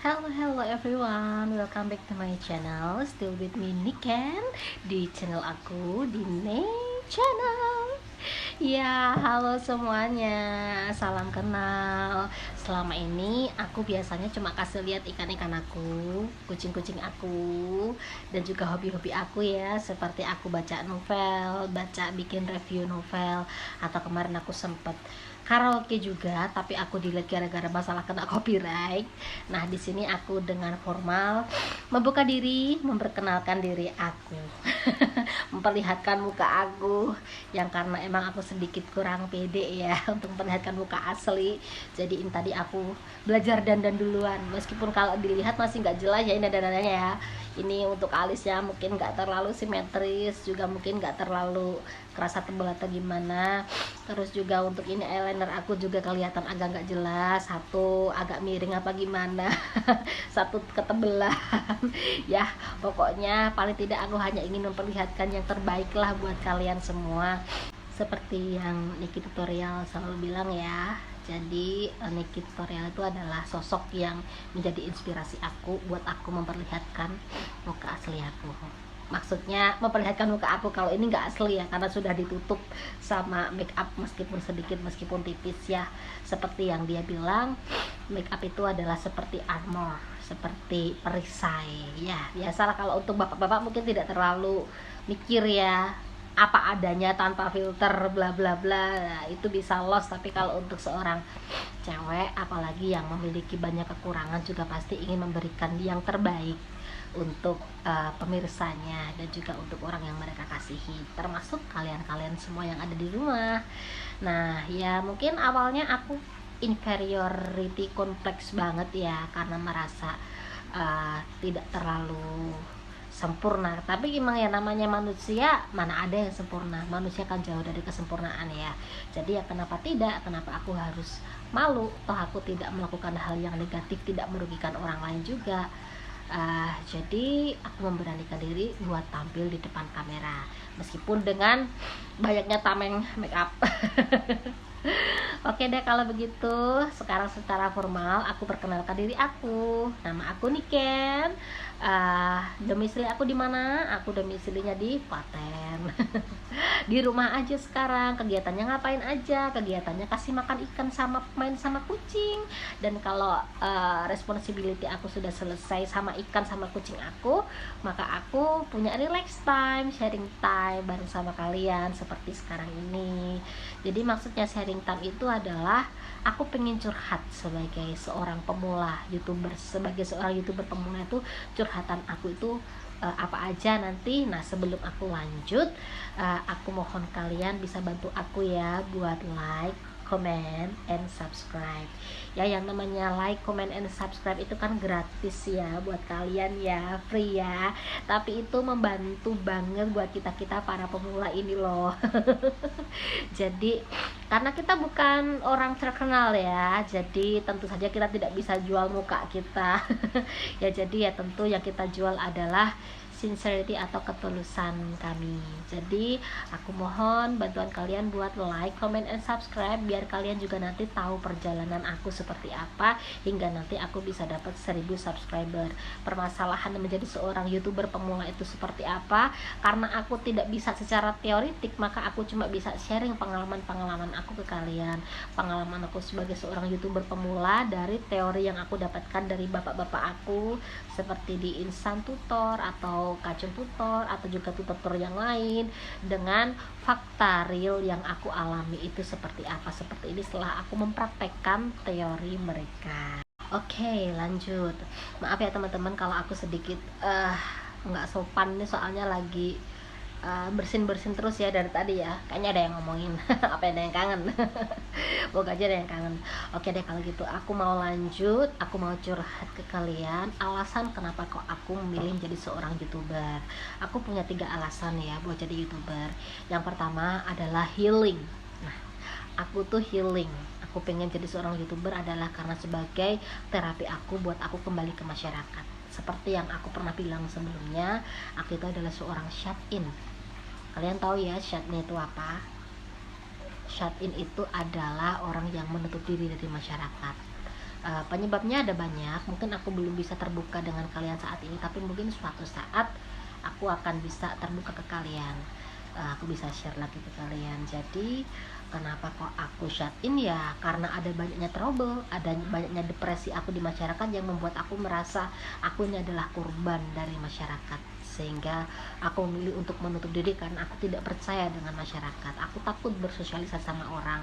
Hello everyone, welcome back to my channel. Still with me Niken di channel aku di Nih Channel. Ya, halo semuanya, salam kenal. Selama ini aku biasanya cuma kasih lihat ikan-ikan aku, kucing-kucing aku, dan juga hobi-hobi aku ya, seperti aku baca novel, bikin review novel, atau kemarin aku sempet karaoke juga, tapi aku delete gara-gara masalah kena copyright. Nah, di sini aku dengan formal membuka diri, memperkenalkan diri aku, memperlihatkan muka aku yang karena emang aku sedikit kurang pede ya untuk memperlihatkan muka asli. Jadi ini tadi aku belajar dandan duluan, meskipun kalau dilihat masih nggak jelas ya ini dandanannya ya. Ini untuk alisnya mungkin nggak terlalu simetris, juga mungkin nggak terlalu kerasa tebal atau gimana. Terus juga untuk ini eyeliner aku juga kelihatan agak nggak jelas, satu agak miring apa gimana satu ketebelan ya. Pokoknya paling tidak aku hanya ingin memperlihatkan yang terbaik lah buat kalian semua, seperti yang Niki Tutorial selalu bilang ya. Jadi Niki Tutorial itu adalah sosok yang menjadi inspirasi aku buat aku memperlihatkan muka asli aku. Maksudnya memperlihatkan muka aku, kalau ini nggak asli ya, karena sudah ditutup sama make up meskipun sedikit, meskipun tipis ya. Seperti yang dia bilang, make up itu adalah seperti armor, seperti perisai ya. Biasalah kalau untuk bapak-bapak mungkin tidak terlalu mikir ya, apa adanya tanpa filter bla bla bla, nah, itu bisa lost. Tapi kalau untuk seorang cewek, apalagi yang memiliki banyak kekurangan, juga pasti ingin memberikan yang terbaik untuk pemirsanya dan juga untuk orang yang mereka kasihi, termasuk kalian-kalian semua yang ada di rumah. Nah ya, mungkin awalnya aku inferiority complex banget ya, karena merasa tidak terlalu sempurna. Tapi gimana ya, namanya manusia, mana ada yang sempurna, manusia kan jauh dari kesempurnaan ya. Jadi ya kenapa tidak, kenapa aku harus malu, toh aku tidak melakukan hal yang negatif, tidak merugikan orang lain juga. Jadi aku memberanikan diri buat tampil di depan kamera, meskipun dengan banyaknya tameng make up. Oke deh, kalau begitu sekarang secara formal aku perkenalkan diri aku. Nama aku Niken. Domisili aku di mana? Aku domisilinya di Klaten. Di rumah aja sekarang. Kegiatannya ngapain aja? Kegiatannya kasih makan ikan sama main sama kucing. Dan kalau responsibility aku sudah selesai sama ikan sama kucing aku, maka aku punya relax time, sharing time bareng sama kalian seperti sekarang ini. Jadi maksudnya sharing time itu adalah aku pengen curhat sebagai seorang pemula YouTuber. Sebagai seorang YouTuber pemula itu curhatan aku itu apa aja nanti. Nah, sebelum aku lanjut, aku mohon kalian bisa bantu aku ya buat like, comment, and subscribe ya. Yang namanya like, comment, and subscribe itu kan gratis ya buat kalian ya, free ya, tapi itu membantu banget buat kita para pemula ini loh. Jadi karena kita bukan orang terkenal ya, jadi tentu saja kita tidak bisa jual muka kita. Ya, jadi ya tentu yang kita jual adalah sincerity atau ketulusan kami. Jadi aku mohon bantuan kalian buat like, comment, and subscribe, biar kalian juga nanti tahu perjalanan aku seperti apa, hingga nanti aku bisa dapat 1000 subscriber. Permasalahan menjadi seorang YouTuber pemula itu seperti apa? Karena aku tidak bisa secara teoritik, maka aku cuma bisa sharing pengalaman-pengalaman aku ke kalian. Pengalaman aku sebagai seorang YouTuber pemula dari teori yang aku dapatkan dari bapak-bapak aku, seperti di Instan Tutor atau Kacung Tutor, atau juga tutor yang lain, dengan fakta real yang aku alami itu seperti apa. Seperti ini setelah aku mempraktekkan teori mereka. Oke, lanjut. Maaf ya teman-teman kalau aku sedikit nggak sopan nih, soalnya lagi bersin terus ya dari tadi ya. Kayaknya ada yang ngomongin apa, ada yang kangen. Moga aja ada yang kangen. Oke deh, kalau gitu aku mau lanjut. Aku mau curhat ke kalian alasan kenapa kok aku memilih jadi seorang YouTuber. Aku punya 3 alasan ya buat jadi YouTuber. Yang pertama adalah healing. Nah, aku tuh healing. Aku pengen jadi seorang YouTuber adalah karena sebagai terapi aku buat aku kembali ke masyarakat. Seperti yang aku pernah bilang sebelumnya, aku itu adalah seorang shut-in. Kalian tahu ya shut-in itu apa? Shut-in itu adalah orang yang menutup diri dari masyarakat. Penyebabnya ada banyak, mungkin aku belum bisa terbuka dengan kalian saat ini, tapi mungkin suatu saat aku akan bisa terbuka ke kalian. Aku bisa share lagi ke kalian. Jadi kenapa kok aku shut in, ya karena ada banyaknya trouble, ada banyaknya depresi aku di masyarakat yang membuat aku merasa aku ini adalah korban dari masyarakat, sehingga aku memilih untuk menutup diri karena aku tidak percaya dengan masyarakat. Aku takut bersosialisasi sama orang,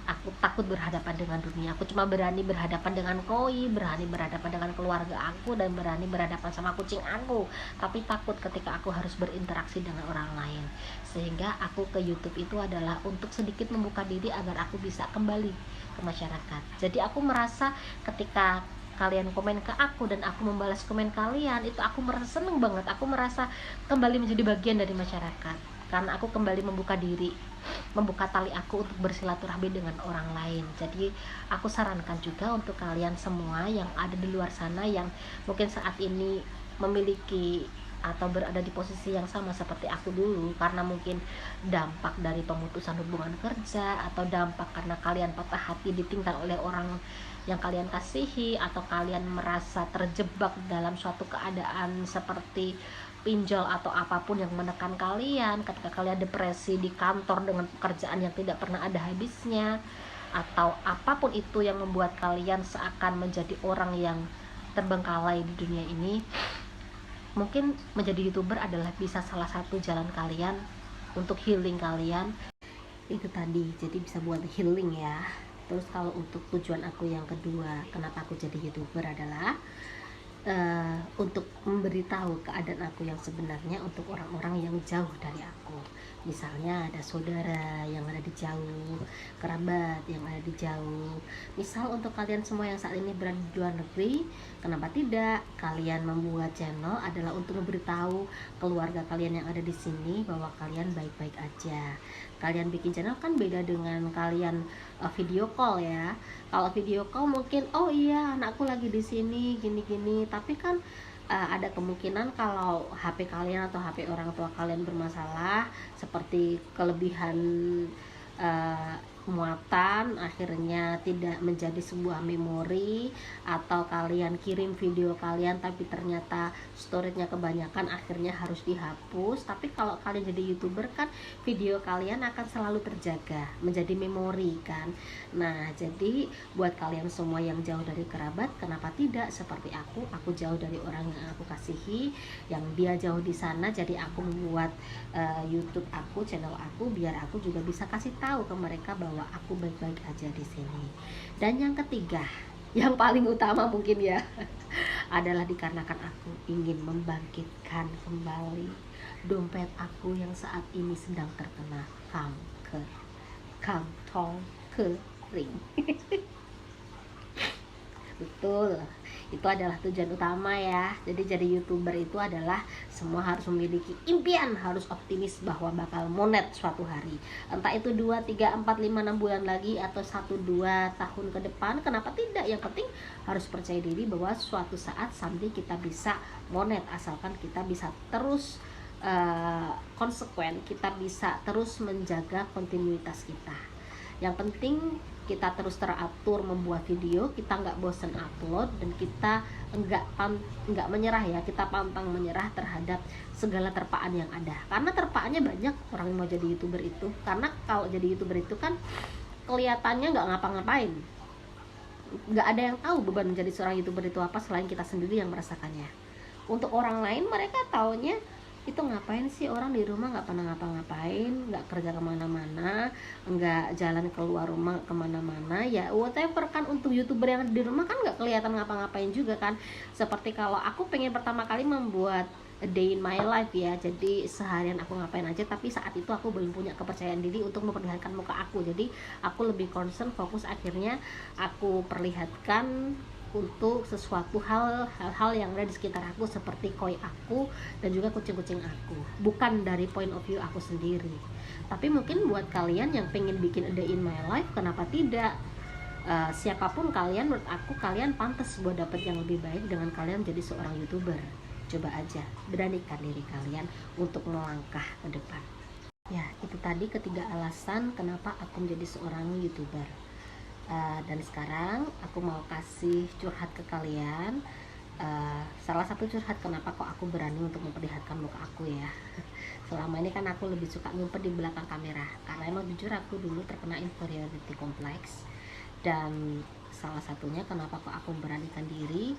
aku takut berhadapan dengan dunia. Aku cuma berani berhadapan dengan koi, berani berhadapan dengan keluarga aku, dan berani berhadapan sama kucing aku, tapi takut ketika aku harus berinteraksi dengan orang lain. Sehingga aku ke YouTube itu adalah untuk sedikit membuka diri agar aku bisa kembali ke masyarakat. Jadi aku merasa ketika kalian komen ke aku dan aku membalas komen kalian, itu aku merasa seneng banget. Aku merasa kembali menjadi bagian dari masyarakat karena aku kembali membuka diri, membuka tali aku untuk bersilaturahmi dengan orang lain. Jadi aku sarankan juga untuk kalian semua yang ada di luar sana yang mungkin saat ini memiliki atau berada di posisi yang sama seperti aku dulu, karena mungkin dampak dari pemutusan hubungan kerja, atau dampak karena kalian patah hati ditinggal oleh orang yang kalian kasihi, atau kalian merasa terjebak dalam suatu keadaan seperti pinjol atau apapun yang menekan kalian, ketika kalian depresi di kantor dengan pekerjaan yang tidak pernah ada habisnya, atau apapun itu yang membuat kalian seakan menjadi orang yang terbengkalai di dunia ini. Mungkin menjadi YouTuber adalah bisa salah satu jalan kalian untuk healing kalian. Itu tadi, jadi bisa buat healing ya. Terus kalau untuk tujuan aku yang kedua, kenapa aku jadi YouTuber adalah untuk memberitahu keadaan aku yang sebenarnya untuk orang-orang yang jauh dari aku. Misalnya ada saudara yang ada di jauh, kerabat yang ada di jauh. Misal untuk kalian semua yang saat ini berada di luar negeri, kenapa tidak kalian membuat channel adalah untuk memberitahu keluarga kalian yang ada di sini bahwa kalian baik-baik aja. Kalian bikin channel kan beda dengan kalian video call ya. Kalau video call mungkin oh iya anakku lagi di sini gini-gini, tapi kan ada kemungkinan kalau HP kalian atau HP orang tua kalian bermasalah, seperti kelebihan muatan akhirnya tidak menjadi sebuah memori, atau kalian kirim video kalian tapi ternyata storage-nya kebanyakan akhirnya harus dihapus. Tapi kalau kalian jadi YouTuber kan video kalian akan selalu terjaga menjadi memori kan. Nah jadi buat kalian semua yang jauh dari kerabat, kenapa tidak seperti aku jauh dari orang yang aku kasihi, yang dia jauh di sana. Jadi aku membuat YouTube aku, channel aku, biar aku juga bisa kasih tahu ke mereka bahwa aku baik-baik aja di sini. Dan yang ketiga, yang paling utama mungkin ya, adalah dikarenakan aku ingin membangkitkan kembali dompet aku yang saat ini sedang terkena kanker, kantong kering. Betul, itu adalah tujuan utama ya. jadi YouTuber itu adalah semua harus memiliki impian, harus optimis bahwa bakal monet suatu hari. Entah itu 2, 3, 4, 5, 6 bulan lagi atau 1-2 tahun ke depan, kenapa tidak? Yang penting harus percaya diri bahwa suatu saat someday kita bisa monet, asalkan kita bisa terus konsekuen, kita bisa terus menjaga kontinuitas kita. Yang penting kita terus teratur membuat video, kita nggak bosen upload, dan kita nggak menyerah ya, kita pantang menyerah terhadap segala terpaan yang ada. Karena terpaannya banyak orang yang mau jadi YouTuber itu. Karena kalau jadi YouTuber itu kan kelihatannya nggak ngapa-ngapain, nggak ada yang tahu beban menjadi seorang YouTuber itu apa selain kita sendiri yang merasakannya. Untuk orang lain, mereka taunya itu ngapain sih orang di rumah, nggak pernah ngapa-ngapain, nggak kerja kemana-mana, nggak jalan keluar rumah kemana-mana, ya whatever kan. Untuk YouTuber yang di rumah kan nggak kelihatan ngapa-ngapain juga kan. Seperti kalau aku pengen pertama kali membuat a day in my life ya, jadi seharian aku ngapain aja, tapi saat itu aku belum punya kepercayaan diri untuk memperlihatkan muka aku. Jadi aku lebih concern, fokus, akhirnya aku perlihatkan untuk sesuatu hal-hal yang ada di sekitar aku, seperti koi aku dan juga kucing-kucing aku, bukan dari point of view aku sendiri. Tapi mungkin buat kalian yang pengen bikin a day in my life, kenapa tidak? Siapapun kalian, menurut aku kalian pantas buat dapet yang lebih baik dengan kalian jadi seorang YouTuber. Coba aja, beranikan diri kalian untuk melangkah ke depan. Ya, itu tadi ketiga alasan kenapa aku menjadi seorang YouTuber. Dan sekarang aku mau kasih curhat ke kalian. Salah satu curhat kenapa kok aku berani untuk memperlihatkan muka aku ya. Selama ini kan aku lebih suka ngumpet di belakang kamera, karena emang jujur aku dulu terkena inferiority complex. Dan salah satunya kenapa kok aku memberanikan diri,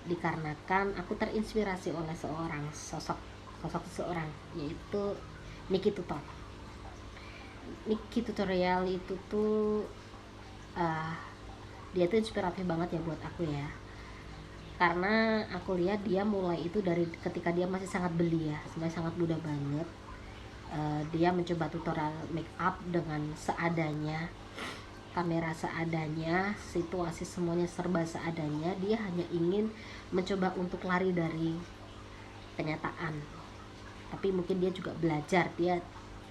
dikarenakan aku terinspirasi oleh sosok seseorang, yaitu Nikki Tutorial. Nikki Tutorial itu tuh dia tuh inspiratif banget ya buat aku ya, karena aku lihat dia mulai itu dari ketika dia masih sangat belia, sebenarnya sangat muda banget. Dia mencoba tutorial make up dengan seadanya, kamera seadanya, situasi semuanya serba seadanya. Dia hanya ingin mencoba untuk lari dari kenyataan, tapi mungkin dia juga belajar, dia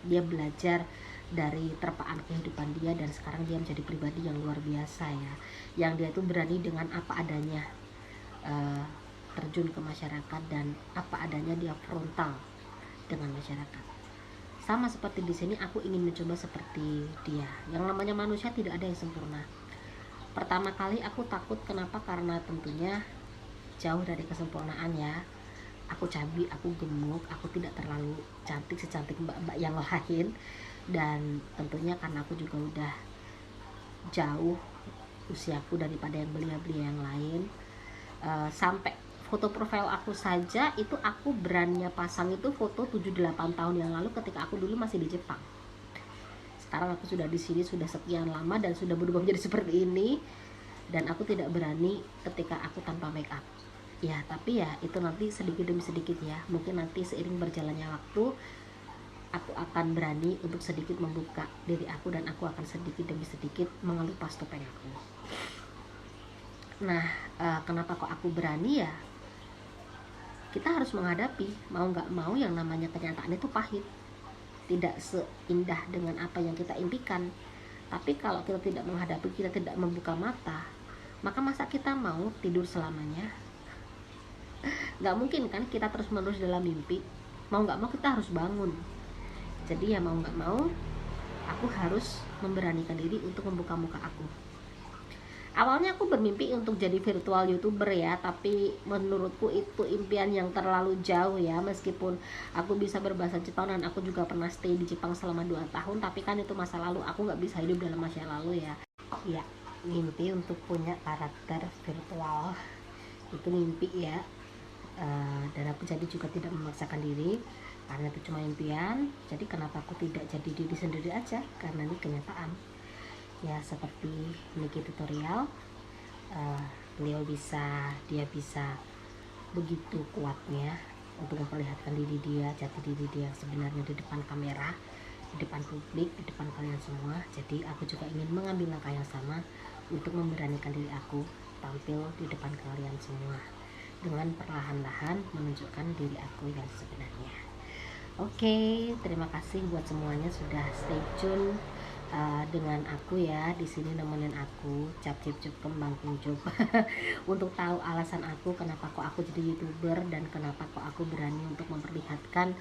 belajar dari terpaan kehidupan dia, dan sekarang dia menjadi pribadi yang luar biasa ya, yang dia tuh berani dengan apa adanya, terjun ke masyarakat, dan apa adanya dia frontal dengan masyarakat. Sama seperti di sini, aku ingin mencoba seperti dia. Yang namanya manusia tidak ada yang sempurna. Pertama kali aku takut, kenapa? Karena tentunya jauh dari kesempurnaan ya. Aku cabi, aku gemuk, aku tidak terlalu cantik secantik mbak-mbak yang lain. Dan tentunya karena aku juga udah jauh usiaku daripada yang belia-belia yang lain. Sampai foto profil aku saja itu aku beraninya pasang itu foto 7-8 tahun yang lalu ketika aku dulu masih di Jepang. Sekarang aku sudah di sini sudah sekian lama dan sudah berubah menjadi seperti ini, dan aku tidak berani ketika aku tanpa make up ya. Tapi ya itu nanti sedikit demi sedikit ya, mungkin nanti seiring berjalannya waktu aku akan berani untuk sedikit membuka diri aku, dan aku akan sedikit demi sedikit mengelupas topeng aku. Nah, kenapa kok aku berani ya? Kita harus menghadapi, mau nggak mau, yang namanya kenyataan itu pahit, tidak seindah dengan apa yang kita impikan. Tapi kalau kita tidak menghadapi, kita tidak membuka mata, maka masa kita mau tidur selamanya? Nggak mungkin kan kita terus menerus dalam mimpi. Mau nggak mau kita harus bangun. Jadi ya mau nggak mau, aku harus memberanikan diri untuk membuka muka aku. Awalnya aku bermimpi untuk jadi virtual YouTuber ya, tapi menurutku itu impian yang terlalu jauh ya. Meskipun aku bisa berbahasa Jepang dan aku juga pernah stay di Jepang selama 2 tahun, tapi kan itu masa lalu, aku nggak bisa hidup dalam masa lalu ya. Ya, mimpi untuk punya karakter virtual itu mimpi ya. Dan aku jadi juga tidak memaksakan diri, karena itu cuma impian. Jadi kenapa aku tidak jadi diri sendiri aja, karena ini kenyataan ya. Seperti Nikki Tutorial, dia bisa begitu kuatnya untuk memperlihatkan diri dia, jati diri dia sebenarnya di depan kamera, di depan publik, di depan kalian semua. Jadi aku juga ingin mengambil langkah yang sama untuk memberanikan diri aku tampil di depan kalian semua, dengan perlahan-lahan menunjukkan diri aku yang sebenarnya. Oke, terima kasih buat semuanya sudah stay tune dengan aku ya, di sini nemenin aku cap cip cup kembang kuncup untuk tahu alasan aku kenapa kok aku jadi YouTuber, dan kenapa kok aku berani untuk memperlihatkan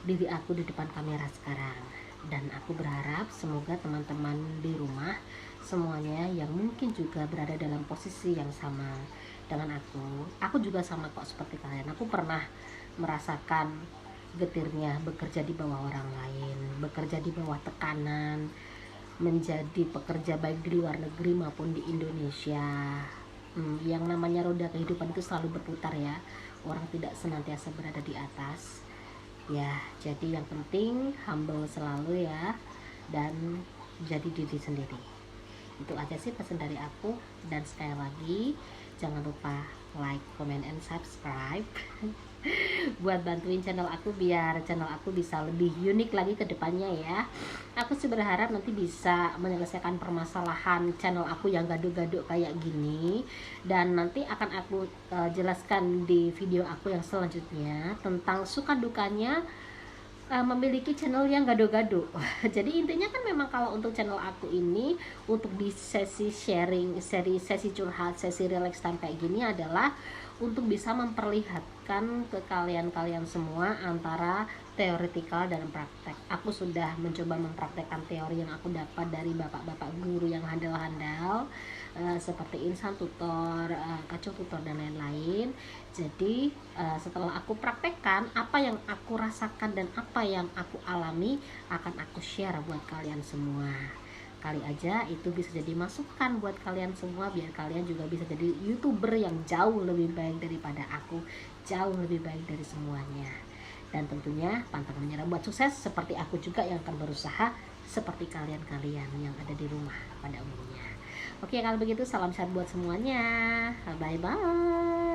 diri aku di depan kamera sekarang. Dan aku berharap semoga teman-teman di rumah semuanya yang mungkin juga berada dalam posisi yang sama dengan aku juga sama kok seperti kalian. Aku pernah merasakan getirnya bekerja di bawah orang lain, bekerja di bawah tekanan, menjadi pekerja baik di luar negeri maupun di Indonesia. Yang namanya roda kehidupan itu selalu berputar ya, orang tidak senantiasa berada di atas ya. Jadi yang penting humble selalu ya, dan jadi diri sendiri. Itu aja sih pesan dari aku. Dan sekali lagi, jangan lupa like, comment, and subscribe buat bantuin channel aku biar channel aku bisa lebih unik lagi ke depannya ya. Aku sih berharap nanti bisa menyelesaikan permasalahan channel aku yang gaduh-gaduh kayak gini, dan nanti akan aku jelaskan di video aku yang selanjutnya tentang suka dukanya memiliki channel yang gado-gado. Jadi intinya kan memang kalau untuk channel aku ini untuk di sesi sharing, sesi curhat, sesi relax time kayak gini adalah untuk bisa memperlihatkan ke kalian semua antara teoretikal dan praktek. Aku sudah mencoba mempraktekkan teori yang aku dapat dari bapak-bapak guru yang handal-handal, seperti Insan Tutor, Kacau Tutor dan lain-lain. Jadi setelah aku praktekkan, apa yang aku rasakan dan apa yang aku alami akan aku share buat kalian semua. Kali aja itu bisa jadi masukan buat kalian semua, biar kalian juga bisa jadi YouTuber yang jauh lebih baik daripada aku, jauh lebih baik dari semuanya. Dan tentunya pantang menyerah buat sukses, seperti aku juga yang akan berusaha seperti kalian-kalian yang ada di rumah pada umumnya. Oke, kalau begitu salam sehat buat semuanya. Bye bye.